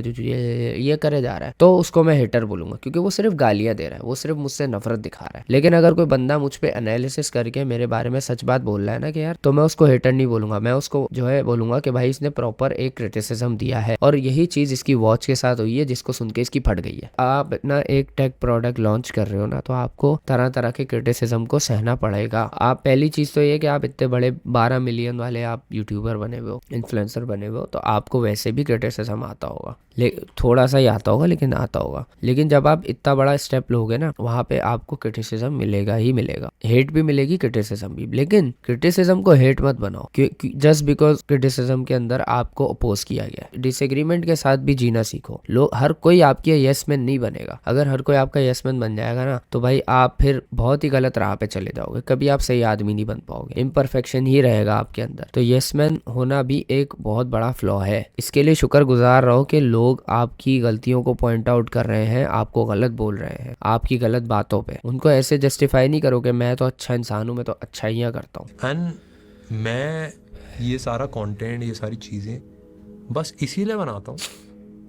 [SPEAKER 1] ये करे जा रहा है, तो उसको मैं हेटर बोलूंगा, क्योंकि वो सिर्फ गालियां दे रहा है, वो सिर्फ मुझसे नफरत दिखा रहा है। लेकिन अगर कोई बंदा मुझ पे एनालिसिस करके मेरे बारे में सच बात बोल रहा है ना कि यार, तो मैं उसको हेटर नहीं बोलूंगा, मैं उसको जो है बोलूंगा कि भाई इसने प्रॉपर एक क्रिटिसिज्म दिया है, और यही चीज इसकी वॉच के साथ हुई है जिसको सुन के इसकी फट गई है। आप ना एक टेक प्रोडक्ट लॉन्च कर रहे हो ना, तो आपको तरह तरह के क्रिटिसिज्म को सहना पड़ेगा। आप पहली चीज तो ये कि आप इतने बड़े 12 मिलियन वाले आप यूट्यूबर बने हुए हो, इन्फ्लुएंसर बने हुए हो, तो आपको वैसे भी क्रिटिसिज्म आता होगा, थोड़ा सा ही आता होगा लेकिन आता होगा। लेकिन जब आप इतना बड़ा स्टेप लोगे ना, वहाँ पे आपको क्रिटिसिज्म मिलेगा ही मिलेगा, हेट भी मिलेगी, क्रिटिसिज्म भी। लेकिन क्रिटिसिज्म को हेट मत बनाओ जस्ट बिकॉज क्रिटिसिज्म के अंदर आपको अपोज किया गया। डिसएग्रीमेंट के साथ भी जीना सीखो। लोग हर कोई आपकी यस मैन नहीं बनेगा। अगर हर कोई आपका यस मैन बन जाएगा ना, तो भाई आप फिर बहुत ही गलत राह पे चले जाओगे, कभी आप सही आदमी नहीं बन पाओगे, इम्परफेक्शन ही रहेगा आपके अंदर। तो यस मैन होना भी एक बहुत बड़ा फ्लॉ है। इसके लिए शुक्रगुजार रहो कि लोग आपकी गलतियों को पॉइंट आउट कर रहे हैं, आपको गलत बोल रहे हैं, आपकी गलत बातों पे। उनको ऐसे जस्टिफाई नहीं करो कि मैं तो अच्छा इंसान हूँ, मैं तो अच्छाइयाँ करता हूँ।
[SPEAKER 3] एंड मैं ये सारा कंटेंट, ये सारी चीज़ें बस इसीलिए बनाता हूँ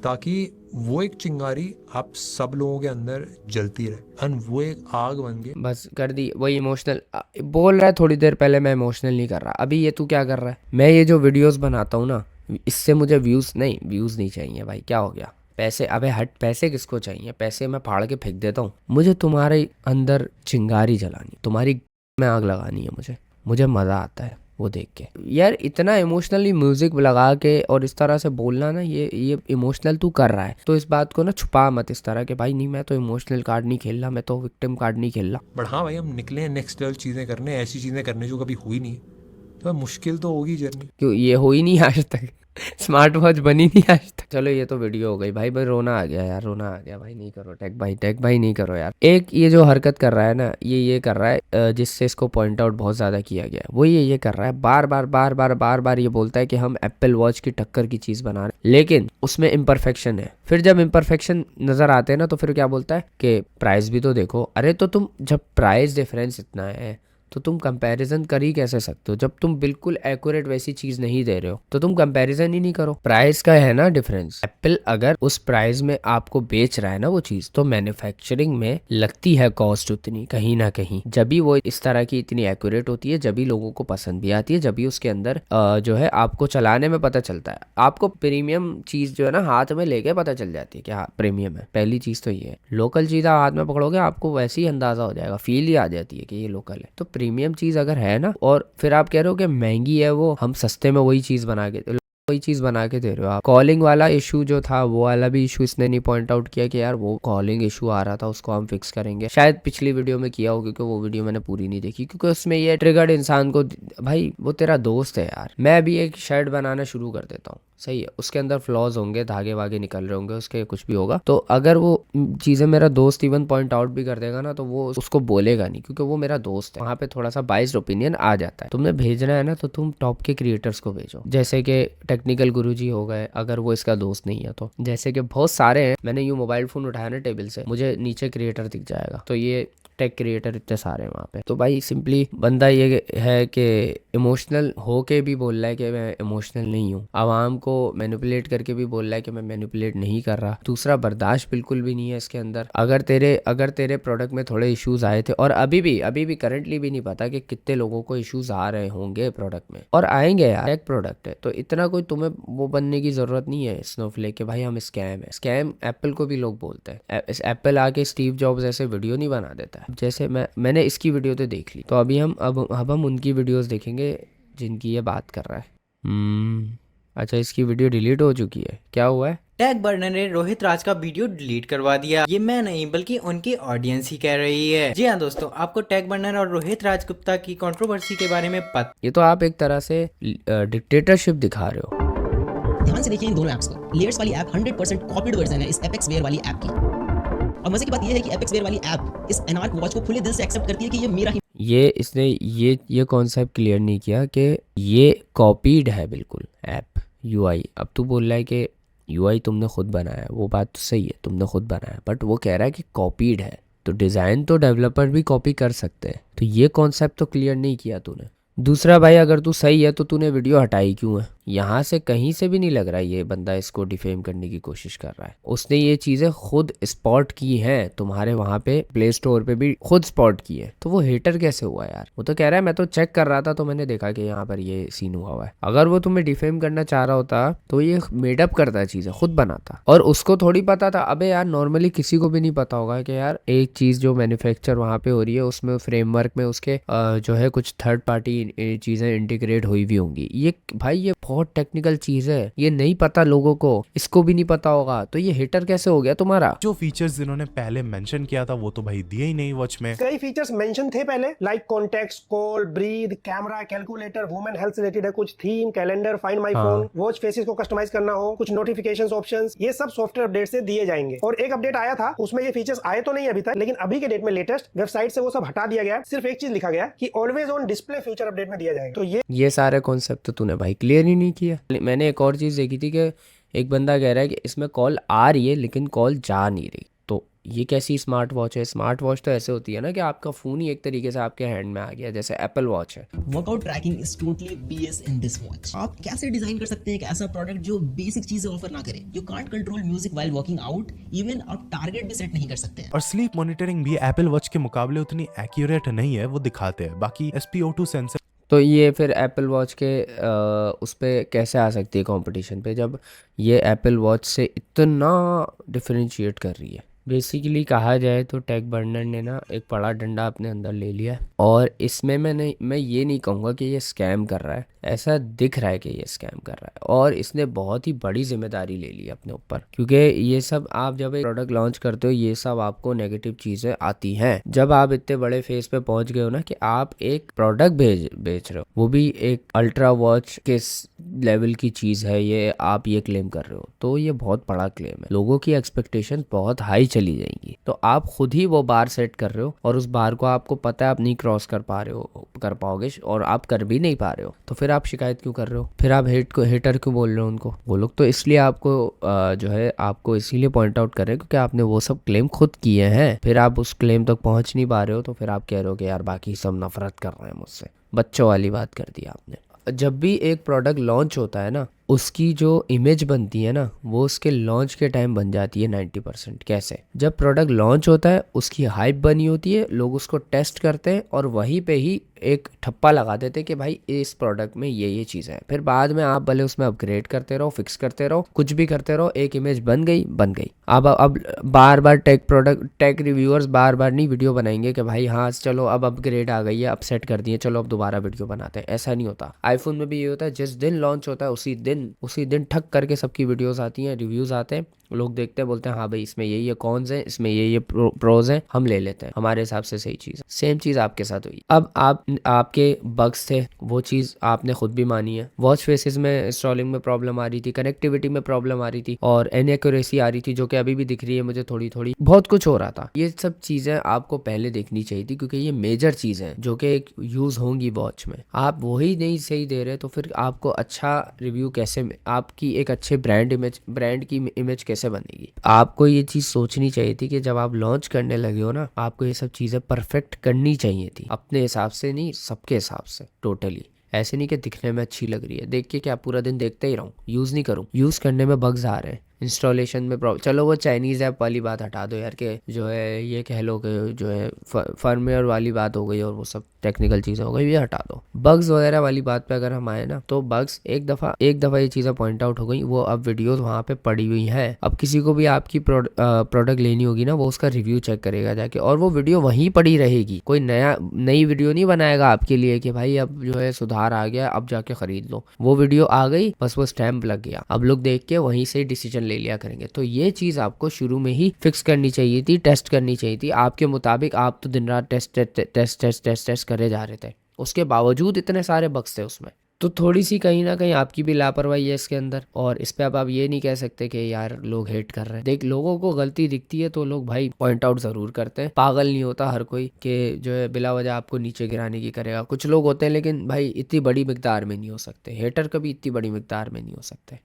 [SPEAKER 3] ताकि वो एक चिंगारी आप सब लोगों के अंदर जलती रहे, एंड वो एक आग बन के
[SPEAKER 1] बस कर दी। वही इमोशनल बोल रहा है थोड़ी देर पहले, मैं इमोशनल नहीं कर रहा। अभी ये तू क्या कर रहा है? मैं ये जो वीडियोस बनाता हूँ ना, इससे मुझे व्यूज़ नहीं चाहिए भाई। क्या हो गया? पैसे? अबे हट, पैसे किसको चाहिए? पैसे मैं फाड़ के फेंक देता हूँ। मुझे तुम्हारे अंदर चिंगारी जलानी, तुम्हारी में आग लगानी है। मुझे मज़ा आता है वो देख के। यार इतना इमोशनली म्यूजिक लगा के और इस तरह से बोलना ना, ये इमोशनल तू कर रहा है, तो इस बात को ना छुपा मत इस तरह के, भाई नहीं मैं तो इमोशनल कार्ड नहीं खेल रहा, मैं तो विक्टिम कार्ड नहीं खेल रहा।
[SPEAKER 3] बट हाँ भाई, हम निकले हैं नेक्स्ट लेवल चीज़ें करने, ऐसी चीज़ें करने जो कभी हुई नहीं, तो मुश्किल तो होगी जर्नी।
[SPEAKER 1] क्यों ये हो ही नहीं आज तक? स्मार्ट वॉच बनी नहीं आज तक। चलो ये तो वीडियो हो गई भाई रोना आ गया यार, रोना आ गया भाई। नहीं करो टेक भाई नहीं करो यार। एक ये जो हरकत कर रहा है ना, ये कर रहा है जिससे इसको पॉइंट आउट बहुत ज्यादा किया गया, वो ये कर रहा है बार बार ये बोलता है कि हम एप्पल वॉच की टक्कर की चीज बना रहे हैं, लेकिन उसमें इम्परफेक्शन है। फिर जब इम्परफेक्शन नजर आते हैं ना, तो फिर क्या बोलता है कि प्राइस भी तो देखो। अरे तो तुम जब प्राइस डिफरेंस इतना है तो तुम कंपैरिजन कर ही कैसे सकते हो? जब तुम बिल्कुल एक्यूरेट वैसी चीज नहीं दे रहे हो तो तुम कंपैरिजन ही नहीं करो। प्राइस का है ना डिफरेंस। एप्पल अगर उस प्राइस में आपको बेच रहा है ना वो चीज, तो मैन्युफैक्चरिंग में लगती है कॉस्ट उतनी कहीं ना कहीं। जब भी वो इस तरह की इतनी एक्यूरेट होती है, जब भी लोगों को पसंद भी आती है, जब भी उसके अंदर जो है आपको चलाने में पता चलता है। आपको प्रीमियम चीज जो है ना हाथ में लेके पता चल जाती है कि हाँ प्रीमियम है। पहली चीज तो ये है। लोकल चीज आप हाथ में पकड़ोगे आपको वैसे ही अंदाजा हो जाएगा, फील ही आ जाती है कि ये लोकल है। तो प्रीमियम चीज अगर है ना, और फिर आप कह रहे हो कि महंगी है वो, हम सस्ते में वही चीज बना के कोई चीज बना के दे रहे हो आप। कॉलिंग वाला इशू जो था वो वाला भी इशू इसने नहीं पॉइंट आउट किया कि यार वो कॉलिंग इशू आ रहा था उसको हम फिक्स करेंगे। शायद पिछली वीडियो में किया हो क्योंकि वो वीडियो मैंने पूरी नहीं देखी, क्योंकि उसमें ये ट्रिगर्ड इंसान को, भाई वो तेरा दोस्त है यार। मैं भी एक शर्ट बनाना शुरू कर देता हूँ, सही है, उसके अंदर फ्लॉज होंगे, धागे वागे निकल रहे होंगे उसके, कुछ भी होगा, तो अगर वो चीज़ें मेरा दोस्त इवन पॉइंट आउट भी कर देगा ना तो वो उसको बोलेगा नहीं क्योंकि वो मेरा दोस्त है। वहाँ पे थोड़ा सा बाइस्ड ओपिनियन आ जाता है। तुमने भेजना है ना तो तुम टॉप के क्रिएटर्स को भेजो, जैसे कि टेक्निकल गुरुजी हो गए, अगर वो इसका दोस्त नहीं है तो, जैसे कि बहुत सारे हैं। मैंने यूँ मोबाइल फ़ोन उठाया ना टेबल से, मुझे नीचे क्रिएटर दिख जाएगा, तो ये टेक क्रिएटर इतने सारे हैं वहाँ पे। तो भाई सिंपली बंदा ये है कि इमोशनल हो के भी बोल रहा है कि मैं इमोशनल नहीं हूँ, आवाम को मैनिपुलेट करके भी बोल रहा है कि मैं मैनिपुलेट नहीं कर रहा। दूसरा, बर्दाश्त बिल्कुल भी नहीं है इसके अंदर। अगर तेरे प्रोडक्ट में थोड़े इश्यूज आए थे, और अभी भी करंटली भी नहीं पता कि कितने लोगों को इश्यूज आ रहे होंगे प्रोडक्ट में, और आएंगे यार, टेक प्रोडक्ट है तो इतना कोई तुम्हें वो बनने की जरूरत नहीं है स्नोफ्लेक के भाई हम स्कैम है। स्कैम एप्पल को भी लोग बोलते हैं। एप्पल आके स्टीव जॉब्स ऐसे वीडियो नहीं बना देता है, जैसे मैंने इसकी वीडियो तो देख ली, तो अभी हम उनकी वीडियोस देखेंगे जिनकी ये बात कर रहा है। अच्छा, इसकी वीडियो डिलीट हो चुकी है, क्या हुआ है?
[SPEAKER 11] टैग बर्नर ने रोहित राज का वीडियो डिलीट करवा दिया। ये मैं नहीं बल्कि उनकी ऑडियंस ही कह रही है। जी हाँ दोस्तों, आपको टैग बर्नर और रोहित राज गुप्ता की कंट्रोवर्सी के बारे में पता?
[SPEAKER 1] ये तो आप एक तरह से डिक्टेटरशिप दिखा रहे हो।
[SPEAKER 10] ध्यान से देखिए इन दोनों ऐप्स को। लेयर्स वाली ऐप 100% कॉपीड वर्जन है इस एपेक्स वेयर वाली ऐप की। और मजे की बात ये है कि एपेक्स वेयर वाली ऐप इस एनआर वॉच को खुले दिल से एक्सेप्ट करती है कि ये मेरा ही।
[SPEAKER 1] इसने ये कॉन्सेप्ट क्लियर नहीं किया कि ये कॉपीड है बिल्कुल ऐप यूआई। अब तू बोल रहा है कि यूआई तुमने खुद बनाया, वो बात तो सही है, तुमने खुद बनाया, बट वो कह रहा है कि कॉपीड है, तो डिज़ाइन तो डेवलपर भी कॉपी कर सकते हैं। तो ये कॉन्सेप्ट तो क्लियर नहीं किया तूने। दूसरा भाई, अगर तू सही है तो तूने वीडियो हटाई क्यों है? यहाँ से कहीं से भी नहीं लग रहा ये बंदा इसको डिफेम करने की कोशिश कर रहा है। उसने ये चीज़ें खुद स्पॉट की हैं, तुम्हारे वहाँ पे प्ले स्टोर पे भी खुद स्पॉट की है, तो वो हेटर कैसे हुआ यार? वो तो कह रहा है मैं तो चेक कर रहा था तो मैंने देखा कि यहाँ पर ये सीन हुआ है। अगर वो तुम्हें डिफेम करना चाह रहा होता तो ये मेडअप करता चीज़ें, खुद बनाता, और उसको थोड़ी पता था। अबे यार, नॉर्मली किसी को भी नहीं पता होगा कि यार एक चीज़ जो मैन्युफैक्चर वहाँ पे हो रही है उसमें फ्रेमवर्क में उसके जो है कुछ थर्ड पार्टी चीज़ें इंटीग्रेट हुई भी होंगी। ये भाई ये बहुत टेक्निकल चीज है, ये नहीं पता लोगों को, इसको भी नहीं पता होगा, तो ये हेटर कैसे हो गया तुम्हारा?
[SPEAKER 9] जो फीचर्स इन्होंने पहले मेंशन किया था वो तो भाई दिए ही नहीं वॉच में।
[SPEAKER 6] कई फीचर्स मेंशन थे पहले, like contact, call, breathe, camera, calculator, women health से रिलेटेड है, कुछ theme, calendar, find my phone, watch faces को कस्टमाइज करना हो, कुछ नोटिफिकेशंस ऑप्शंस, ये सब सॉफ्टवेयर अपडेट से दिए जाएंगे। और एक अपडेट आया था उसमें ये फीचर्स आए तो नहीं अभी तक, लेकिन अभी के डेट में लेटेस्ट वेबसाइट से वो सब हटा दिया गया। सिर्फ एक चीज लिखा गया कि always on display future update में दिया जाएगा। तो ये सारे
[SPEAKER 1] कॉन्सेप्ट तो तूने भाई क्लियर ही नहीं किया। मैंने एक और चीज़ देखी थी कि एक बंदा कह रहा है कि इसमें कॉल आ रही है लेकिन कॉल जा नहीं रही। तो ये कैसी स्मार्ट वॉच है? स्मार्ट वॉच तो ऐसे होती है ना कि आपका फ़ोन ही एक तरीके से आपके हैंड में आ गया, जैसे एप्पल वॉच है।
[SPEAKER 10] Workout tracking is totally BS in this watch. आप कैसे डिजाइन कर सकते हैं एक ऐसा प्रोडक्ट जो बेसिक चीजें ऑफर ना करे? You can't control music while walking out, even आप टारगेट भी सेट नहीं कर सकते हैं।
[SPEAKER 9] और स्लीप मॉनिटरिंग भी एप्पल वॉच के मुकाबले उतनी एक्यूरेट नहीं है, वो दिखाते हैं। बाकी SpO2 सेंसर,
[SPEAKER 1] तो ये फिर एप्पल वॉच के उस पर कैसे आ सकती है कंपटीशन पे, जब ये एप्पल वॉच से इतना डिफरेंशिएट कर रही है? बेसिकली कहा जाए तो टैग बर्नर ने ना एक बड़ा डंडा अपने अंदर ले लिया है, और इसमें मैं ये नहीं कहूँगा कि ये स्कैम कर रहा है, ऐसा दिख रहा है कि ये स्कैम कर रहा है, और इसने बहुत ही बड़ी जिम्मेदारी ले ली अपने ऊपर, क्योंकि ये सब आप जब एक प्रोडक्ट लॉन्च करते हो ये सब आपको नेगेटिव चीज़ें आती हैं। जब आप इतने बड़े फेज पे पहुंच गए हो ना कि आप एक प्रोडक्ट बेच रहे हो, वो भी एक अल्ट्रा वॉच के लेवल की चीज़ है, ये आप ये क्लेम कर रहे हो, तो ये बहुत बड़ा क्लेम है। लोगों की एक्सपेक्टेशन बहुत हाई चली जाएंगी, तो आप खुद ही वो बार सेट कर रहे हो, और उस बार को आपको पता है आप नहीं क्रॉस कर पाओगे, और आप कर भी नहीं पा रहे हो, तो फिर आप शिकायत क्यों कर रहे हो? फिर आप हेटर क्यों बोल रहे हो उनको? वो लोग तो इसलिए आपको जो है आपको इसीलिए पॉइंट आउट कर रहे हैं क्योंकि आपने वो सब क्लेम खुद किए हैं। फिर आप उस क्लेम तक पहुंच नहीं पा रहे हो, तो फिर आप कह रहे हो कि यार बाकी सब नफरत कर रहे हैं मुझसे। बच्चों वाली बात कर दी आपने। जब भी एक प्रोडक्ट लॉन्च होता है ना, उसकी जो इमेज बनती है ना, वो उसके लॉन्च के टाइम बन जाती है 90%। कैसे? जब प्रोडक्ट लॉन्च होता है उसकी हाइप बनी होती है, लोग उसको टेस्ट करते हैं और वहीं पे ही एक ठप्पा लगा देते कि भाई इस प्रोडक्ट में ये चीज़ है, फिर बाद में आप भले उसमें अपग्रेड करते रहो, फिक्स करते रहो, कुछ भी करते रहो, एक इमेज बन गई। अब बार बार टेक रिव्यूअर्स बार बार नहीं वीडियो बनाएंगे कि भाई हाँ चलो अब अपग्रेड आ गई है, अब सेट कर दिए, चलो अब दोबारा वीडियो बनाते हैं। ऐसा नहीं होता। आईफोन में भी ये होता है, जिस दिन लॉन्च होता है उसी दिन ठक करके सबकी वीडियोस आती हैं, रिव्यूज आते हैं, लोग देखते हैं, बोलते हैं हाँ भाई इसमें ये कॉन्स हैं, इसमें ये प्रोज हैं, हम ले लेते हैं, हमारे हिसाब से सही चीज़ है। सेम चीज़ आपके साथ हुई। अब आपके बग्स थे, वो चीज़ आपने खुद भी मानी है। वॉच फेसेस में इंस्टॉलिंग में प्रॉब्लम आ रही थी, कनेक्टिविटी में प्रॉब्लम आ रही थी और इनएक्यूरेसी आ रही थी, जो कि अभी भी दिख रही है मुझे थोड़ी थोड़ी। बहुत कुछ हो रहा था। ये सब चीज़ें आपको पहले देखनी चाहिए थी, क्योंकि ये मेजर चीज़ें हैं जो कि एक यूज़ होंगी वॉच में। आप वही नहीं सही दे रहे तो फिर आपको अच्छा रिव्यू कैसे, आपकी एक अच्छे ब्रांड की इमेज कैसे बनेगी। आपको ये चीज़ सोचनी चाहिए थी कि जब आप लॉन्च करने लगे हो ना, आपको ये सब चीज़ें परफेक्ट करनी चाहिए थी, अपने हिसाब से नहीं, सबके हिसाब से टोटली। ऐसे नहीं कि दिखने में अच्छी लग रही है, देख के क्या पूरा दिन देखते ही रहूं, यूज़ नहीं करूं, यूज़ करने में बग्स आ रहे हैं, इंस्टॉलेशन में प्रॉब्लम। चलो वो चाइनीज़ ऐप वाली बात हटा दो यार, के जो है ये कह लो कि जो है फर्मवेयर वाली बात हो गई और वो सब टेक्निकल चीज़ें हो गई, ये हटा दो। बग्स वगैरह वाली बात पे अगर हम आए ना, तो बग्स एक दफ़ा ये चीज़ें पॉइंट आउट हो गई, वो अब वीडियोस वहाँ पे पड़ी हुई हैं। अब किसी को भी आपकी प्रोडक्ट लेनी होगी ना, वो उसका रिव्यू चेक करेगा जाके, और वो वीडियो वहीं पड़ी रहेगी। कोई नई वीडियो नहीं बनाएगा आपके लिए कि भाई अब जो है सुधार आ गया, अब जाके खरीद लो। वो वीडियो आ गई, बस वो स्टैंप लग गया, अब लोग देख के वहीं से डिसीजन ले लिया करेंगे। तो ये चीज़ आपको शुरू में ही फिक्स करनी चाहिए थी, टेस्ट करनी चाहिए थी आपके मुताबिक। आप तो दिन रात टेस्ट करे जा रहे थे, उसके बावजूद इतने सारे बग्स थे उसमें। तो थोड़ी सी कहीं ना कहीं आपकी भी लापरवाही है इसके अंदर, और इस पे अब आप ये नहीं कह सकते कि यार लोग हेट कर रहे हैं। देख, लोगों को गलती दिखती है तो लोग भाई पॉइंट आउट जरूर करते हैं। पागल नहीं होता हर कोई कि जो है बिला वजह आपको नीचे गिराने की करेगा। कुछ लोग होते हैं, लेकिन भाई इतनी बड़ी मिकदार में नहीं हो सकते। हेटर कभी इतनी बड़ी मिकदार में नहीं हो सकते।